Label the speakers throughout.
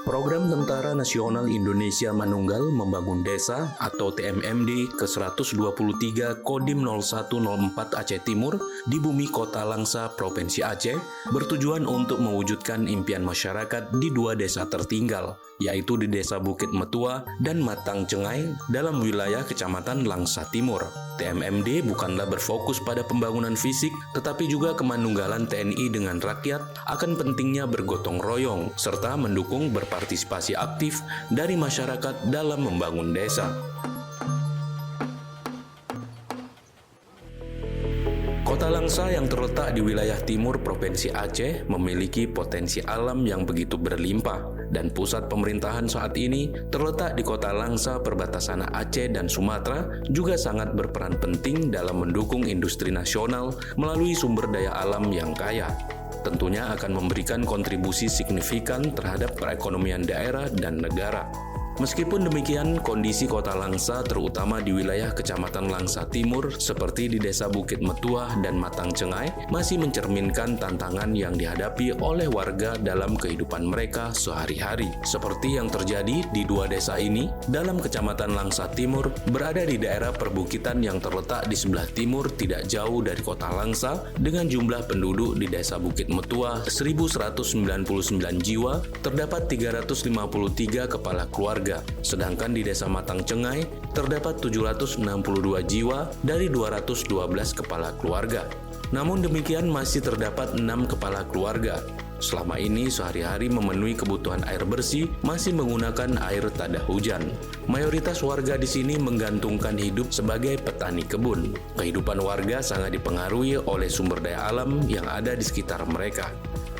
Speaker 1: Program Tentara Nasional Indonesia Manunggal Membangun Desa atau TMMD ke-123 Kodim 0104 Aceh Timur di bumi Kota Langsa, Provinsi Aceh, bertujuan untuk mewujudkan impian masyarakat di dua desa tertinggal, yaitu di Desa Bukit Metua dan Matang Cengai dalam wilayah Kecamatan Langsa Timur. TMMD bukanlah berfokus pada pembangunan fisik, tetapi juga kemanunggalan TNI dengan rakyat, akan pentingnya bergotong royong, serta mendukung berpartisipasi aktif dari masyarakat dalam membangun desa. Kota Langsa yang terletak di wilayah timur Provinsi Aceh memiliki potensi alam yang begitu berlimpah, dan pusat pemerintahan saat ini terletak di Kota Langsa perbatasan Aceh dan Sumatera juga sangat berperan penting dalam mendukung industri nasional melalui sumber daya alam yang kaya. Tentunya akan memberikan kontribusi signifikan terhadap perekonomian daerah dan negara. Meskipun demikian, kondisi Kota Langsa terutama di wilayah Kecamatan Langsa Timur seperti di Desa Bukit Metuah dan Matang Cengai masih mencerminkan tantangan yang dihadapi oleh warga dalam kehidupan mereka sehari-hari. Seperti yang terjadi di dua desa ini, dalam Kecamatan Langsa Timur berada di daerah perbukitan yang terletak di sebelah timur tidak jauh dari Kota Langsa dengan jumlah penduduk di Desa Bukit Metuah 1.199 jiwa, terdapat 353 kepala keluarga. Sedangkan di Desa Matang Cengai terdapat 762 jiwa dari 212 kepala keluarga. Namun demikian masih terdapat 6 kepala keluarga. Selama ini sehari-hari memenuhi kebutuhan air bersih masih menggunakan air tada hujan. Mayoritas warga di sini menggantungkan hidup sebagai petani kebun. Kehidupan warga sangat dipengaruhi oleh sumber daya alam yang ada di sekitar mereka.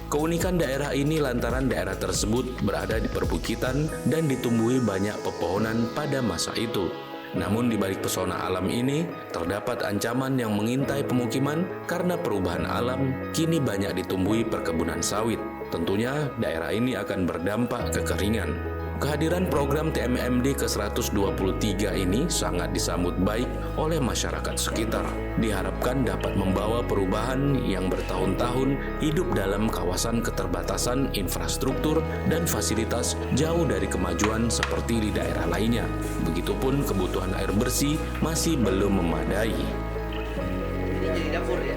Speaker 1: Keunikan daerah ini lantaran daerah tersebut berada di perbukitan dan ditumbuhi banyak pepohonan pada masa itu. Namun di balik pesona alam ini, terdapat ancaman yang mengintai pemukiman karena perubahan alam kini banyak ditumbuhi perkebunan sawit. Tentunya daerah ini akan berdampak kekeringan. Kehadiran program TMMD ke-123 ini sangat disambut baik oleh masyarakat sekitar. Diharapkan dapat membawa perubahan yang bertahun-tahun hidup dalam kawasan keterbatasan infrastruktur dan fasilitas jauh dari kemajuan seperti di daerah lainnya. Begitupun kebutuhan air bersih masih belum memadai.
Speaker 2: Ini jadi dapur ya?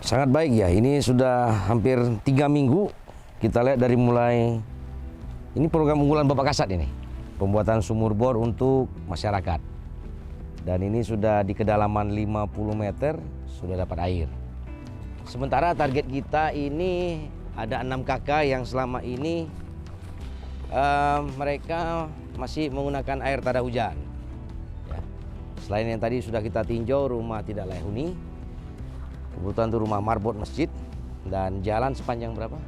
Speaker 3: Sangat baik ya, ini sudah hampir 3 minggu. Kita lihat dari mulai, ini program unggulan Bapak Kasat ini. Pembuatan sumur bor untuk masyarakat. Dan ini sudah di kedalaman 50 meter, sudah dapat air. Sementara target kita ini ada 6 kakak yang selama ini mereka masih menggunakan air tada hujan. Ya. Selain yang tadi sudah kita tinjau rumah tidak layak huni, kebutuhan itu rumah marbot masjid dan jalan sepanjang berapa?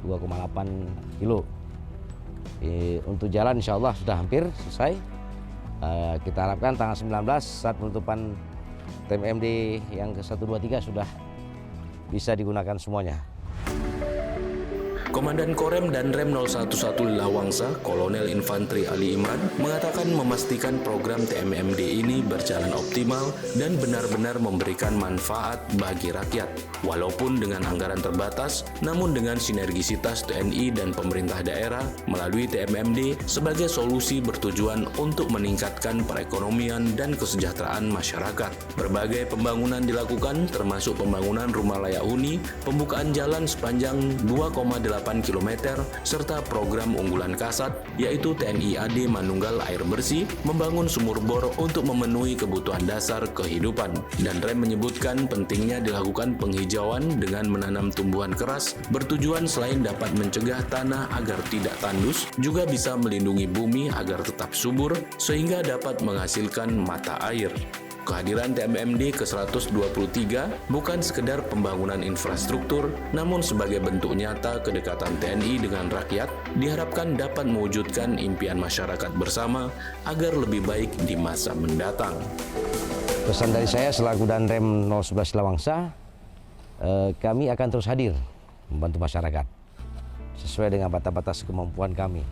Speaker 3: 2,8 kilo. Untuk jalan insya Allah sudah hampir selesai. Kita harapkan tanggal 19 saat penutupan TMMD yang ke-123 sudah bisa digunakan semuanya.
Speaker 1: Komandan Korem dan Rem 011 Lawangsa, Kolonel Infanteri Ali Imran, mengatakan memastikan program TMMD ini berjalan optimal dan benar-benar memberikan manfaat bagi rakyat. Walaupun dengan anggaran terbatas, namun dengan sinergisitas TNI dan pemerintah daerah melalui TMMD sebagai solusi bertujuan untuk meningkatkan perekonomian dan kesejahteraan masyarakat. Berbagai pembangunan dilakukan termasuk pembangunan rumah layak huni, pembukaan jalan sepanjang 2,8 km, serta program unggulan Kasat, yaitu TNI AD Manunggal air bersih, membangun sumur bor untuk memenuhi kebutuhan dasar kehidupan. Dan Rem menyebutkan pentingnya dilakukan penghijauan dengan menanam tumbuhan keras, bertujuan selain dapat mencegah tanah agar tidak tandus, juga bisa melindungi bumi agar tetap subur, sehingga dapat menghasilkan mata air. Kehadiran TMMD ke-123 bukan sekedar pembangunan infrastruktur, namun sebagai bentuk nyata kedekatan TNI dengan rakyat, diharapkan dapat mewujudkan impian masyarakat bersama agar lebih baik di masa mendatang.
Speaker 3: Pesan dari saya selaku Danrem 011 Lawangsa, kami akan terus hadir membantu masyarakat sesuai dengan batas-batas kemampuan kami.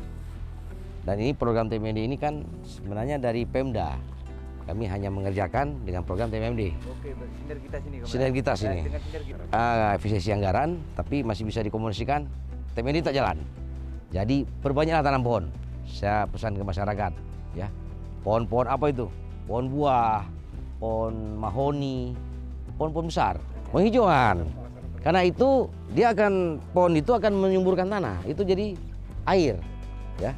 Speaker 3: Dan ini program TMMD ini kan sebenarnya dari Pemda Kami hanya mengerjakan dengan program TMMD.
Speaker 4: Oke, sinergitas ini.
Speaker 3: Sinergitas ini.
Speaker 4: Dengan sinergitas.
Speaker 3: Efisiensi anggaran, tapi masih bisa dikomunikasikan. TMMD tak jalan. Jadi perbanyaklah tanam pohon. Saya pesan ke masyarakat, ya. Pohon-pohon apa itu? Pohon buah, pohon mahoni, pohon-pohon besar, penghijauan. Karena itu pohon itu akan menyumburkan tanah. Itu jadi air, ya.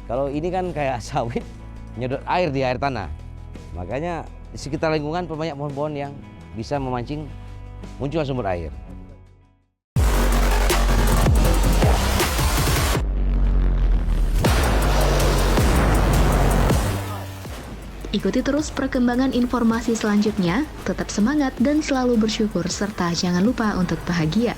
Speaker 3: Kalau ini kan kayak sawit, nyedot air di air tanah. Makanya di sekitar lingkungan perbanyak pohon-pohon yang bisa memancing munculnya sumber air.
Speaker 5: Ikuti terus perkembangan informasi selanjutnya, tetap semangat dan selalu bersyukur, serta jangan lupa untuk bahagia.